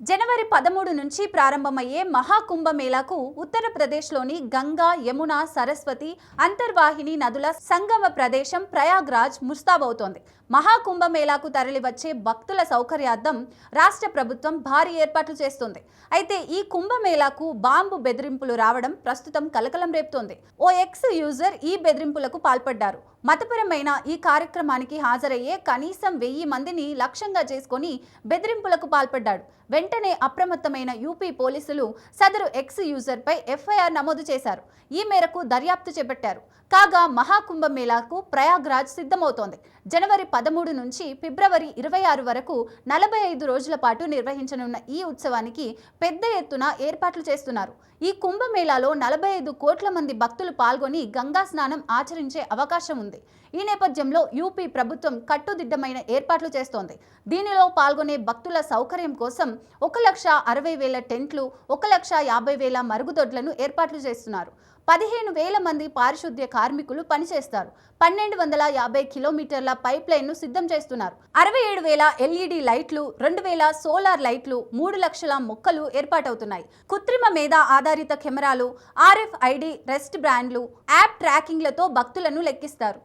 జనవరి 13 నుంచి ప్రారంభమయ్యే మహాకుంభమేళాకు ఉత్తరప్రదేశ్లోని గంగా, యమున, సరస్వతి, అంతర్వాహిని నదుల సంగమ ప్రదేశం ప్రయాగ్రాజ్ ముస్తాబవుతోంది. మహాకుంభమేళాకు తరలివచ్చే భక్తుల సౌకర్యార్థం రాష్ట్ర ప్రభుత్వం భారీ ఏర్పాట్లు చేస్తోంది. అయితే ఈ కుంభమేళాకు బాంబు బెదిరింపులు రావడం ప్రస్తుతం కలకలం రేపుతోంది. ఓ ఎక్స్ యూజర్ ఈ బెదిరింపులకు పాల్పడ్డారు. మతపరమైన ఈ కార్యక్రమానికి హాజరయ్యే కనీసం 1000 మందిని లక్ష్యంగా చేసుకొని బెదిరింపులకు పాల్పడ్డాడు. వెంటనే అప్రమత్తమైన యూపీ పోలీసులు సదరు ఎక్స్ యూజర్పై ఎఫ్ఐఆర్ నమోదు చేశారు. ఈ మేరకు దర్యాప్తు చేపట్టారు. కాగా మహాకుంభమేళాకు ప్రయాగ్రాజ్ సిద్ధమవుతోంది. జనవరి 13 నుంచి ఫిబ్రవరి 26 వరకు 45 రోజుల పాటు నిర్వహించనున్న ఈ ఉత్సవానికి పెద్ద ఎత్తున ఏర్పాట్లు చేస్తున్నారు. ఈ కుంభమేళాలో 45 కోట్ల మంది భక్తులు పాల్గొని గంగా స్నానం ఆచరించే అవకాశం ఉంది. ఈ నేపథ్యంలో యూపీ ప్రభుత్వం కట్టుదిట్టమైన ఏర్పాట్లు చేస్తోంది. దీనిలో పాల్గొనే భక్తుల సౌకర్యం కోసం 1,60,000 టెంట్లు, 1,50,000 మరుగుదొడ్లను ఏర్పాట్లు చేస్తున్నారు. 15,000 మంది పారిశుద్ధ్య కార్మికులు పనిచేస్తారు. 1,250 కిలోమీటర్ల పైప్ లైన్ను సిద్ధం చేస్తున్నారు. 67,000 ఎల్ఈడి లైట్లు, 2,000 సోలార్ లైట్లు, 3 లక్షల మొక్కలు ఏర్పాటవుతున్నాయి. కృత్రిమ మేధ ఆధారిత కెమెరాలు, RFID రెస్ట్ బ్రాండ్లు, యాప్ ట్రాకింగ్లతో భక్తులను లెక్కిస్తారు.